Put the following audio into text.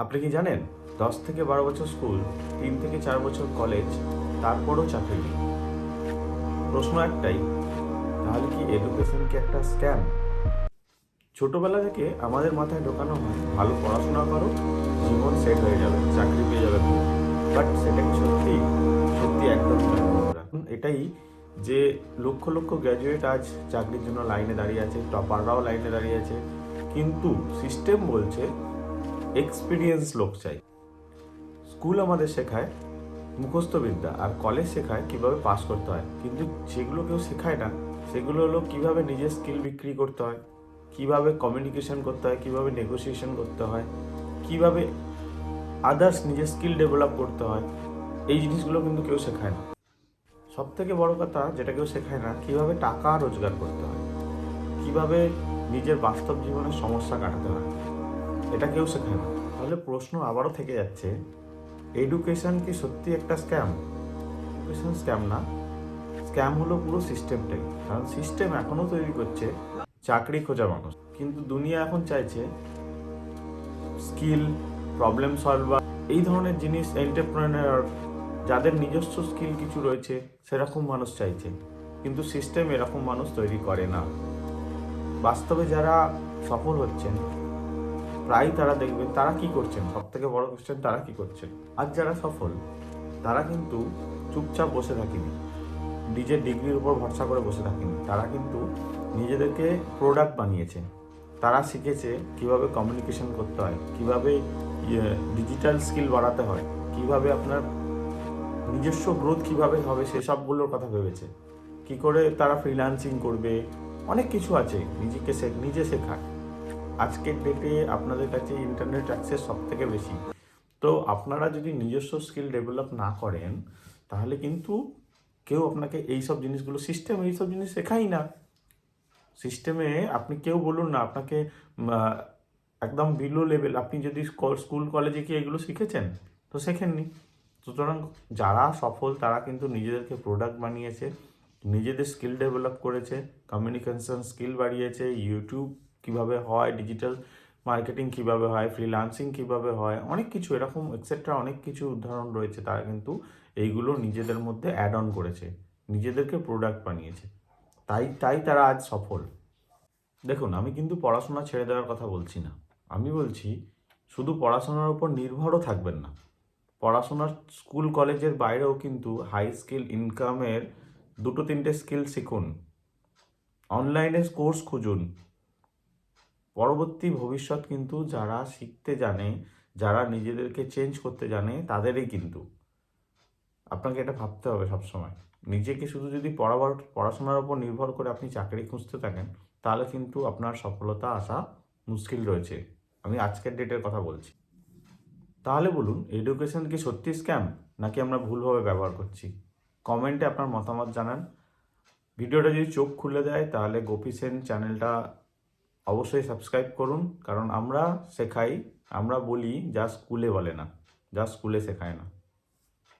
আপনি কি জানেন 10 থেকে 12 বছর স্কুল, 3 থেকে 4 বছর কলেজ, তারপরও চাকরি নেই? প্রশ্ন একটাই, তাহলে কি এডুকেশন কি একটা স্ক্যাম? ছোটবেলা থেকে আমাদের মাথায় ঢোকানো হয় ভালো পড়াশোনা করো, জীবন সেট হয়ে যাবে, চাকরি পেয়ে যাবে তুমি। বাট সেটা কি সত্যি? সত্যি একদমই নয় বন্ধুরা। এটাই যে লক্ষ লক্ষ গ্র্যাজুয়েট আজ চাকরির জন্য লাইনে দাঁড়িয়ে আছে, টপাররাও লাইনে দাঁড়িয়ে আছে, কিন্তু সিস্টেম বলছে এক্সপিরিয়েন্স লোক চাই। স্কুল আমাদের শেখায় মুখস্থ বিদ্যা, আর কলেজ শেখায় কিভাবে পাস করতে হয়, কিন্তু যেগুলো কেউ শেখায় না সেগুলো হলো কিভাবে নিজের স্কিল বিক্রি করতে হয়, কিভাবে কমিউনিকেশন করতে হয়, কিভাবে নেগোসিয়েশন করতে হয়, কিভাবে আদার্স নিজের স্কিল ডেভেলপ করতে হয়। এই জিনিসগুলো কিন্তু কেউ শেখায় না। সব থেকে বড় কথা যেটা কেউ শেখায় না, কিভাবে টাকা রোজগার করতে হয়, কিভাবে নিজের বাস্তব জীবনের সমস্যা কাটাতে হয়, এটা কেউ শেখায় না। তাহলে প্রশ্ন আবারও থেকে যাচ্ছে, এডুকেশন কি সত্যি একটা স্ক্যাম? এডুকেশন স্ক্যাম না, স্ক্যাম হলো পুরো সিস্টেমটাই। কারণ সিস্টেম এখনও তৈরি করছে চাকরি খোঁজা মানুষ, কিন্তু দুনিয়া এখন চাইছে স্কিল, প্রবলেম সলভার, এই ধরনের জিনিস, এন্টারপ্রেনার, যাদের নিজস্ব স্কিল কিছু রয়েছে সেরকম মানুষ চাইছে। কিন্তু সিস্টেম এরকম মানুষ তৈরি করে না। বাস্তবে যারা সফল হচ্ছেন প্রায় তারা দেখবেন তারা কি করছেন, সব থেকে বড় কোশ্চেন, তারা কি করছেন। আর যারা সফল তারা কিন্তু চুপচাপ বসে থাকেনি, নিজের ডিগ্রির উপর ভরসা করে বসে থাকেনি, তারা কিন্তু নিজেদেরকে প্রোডাক্ট বানিয়েছে। তারা শিখেছে কিভাবে কমিউনিকেশন করতে হয়, কিভাবে ডিজিটাল স্কিল বাড়াতে হয়, কিভাবে আপনার নিজস্ব গ্রোথ কিভাবে হবে সেসবগুলোর কথা ভেবেছে। কি করে তারা ফ্রিল্যান্সিং করবে, অনেক কিছু আছে নিজে শেখার। আজকের ডেটে আপনাদের কাছে ইন্টারনেট অ্যাক্সেস সব থেকে বেশি। তো আপনারা যদি নিজস্ব স্কিল ডেভেলপ না করেন তাহলে কিন্তু কেউ আপনাকে এইসব জিনিসগুলো, সিস্টেম এইসব জিনিস শেখাই না। সিস্টেমে আপনি কেউ বলুন না আপনাকে একদম বিলো লেভেল, আপনি যদি স্কুল কলেজে কি এগুলো শিখেছেন? তো শেখেননি। সুতরাং যারা সফল তারা কিন্তু নিজেদেরকে প্রোডাক্ট বানিয়েছে, নিজেদের স্কিল ডেভেলপ করেছে, কমিউনিকেশন স্কিল বাড়িয়েছে, ইউটিউব কিভাবে হয়, ডিজিটাল মার্কেটিং কিভাবে হয়, ফ্রিল্যান্সিং কিভাবে হয়, অনেক কিছু এরকম এক্সেট্রা অনেক কিছু উদাহরণ রয়েছে। তারা কিন্তু এইগুলো নিজেদের মধ্যে অ্যাড অন করেছে, নিজেদেরকে প্রোডাক্ট বানিয়েছে, তাই তাই তারা আজ সফল। দেখুন, আমি কিন্তু পড়াশোনা ছেড়ে দেওয়ার কথা বলছি না। আমি বলছি শুধু পড়াশোনার উপর নির্ভরও থাকবেন না। পড়াশোনার স্কুল কলেজের বাইরেও কিন্তু হাই স্কিল ইনকামের 2-3টে স্কিল শিখুন, অনলাইনে কোর্স খুঁজুন। পরবর্তী ভবিষ্যৎ কিন্তু যারা শিখতে জানে, যারা নিজেদেরকে চেঞ্জ করতে জানে, তাদেরই কিন্তু। আপনাকে এটা ভাবতে হবে সবসময়। নিজেকে শুধু যদি পড়াশোনার উপর নির্ভর করে আপনি চাকরি খুঁজতে থাকেন তাহলে কিন্তু আপনার সফলতা আসা মুশকিল রয়েছে। আমি আজকের ডেটের কথা বলছি। তাহলে বলুন, এডুকেশন কি সত্যি স্ক্যাম, নাকি আমরা ভুলভাবে ব্যবহার করছি? কমেন্টে আপনার মতামত জানান। ভিডিওটা যদি চোখ খুলে দেয় তাহলে গোপী সেন চ্যানেলটা অবশ্যই সাবস্ক্রাইব করুন, কারণ আমরা শেখাই, আমরা বলি যা স্কুলে বলে না, যা স্কুলে শেখায় না।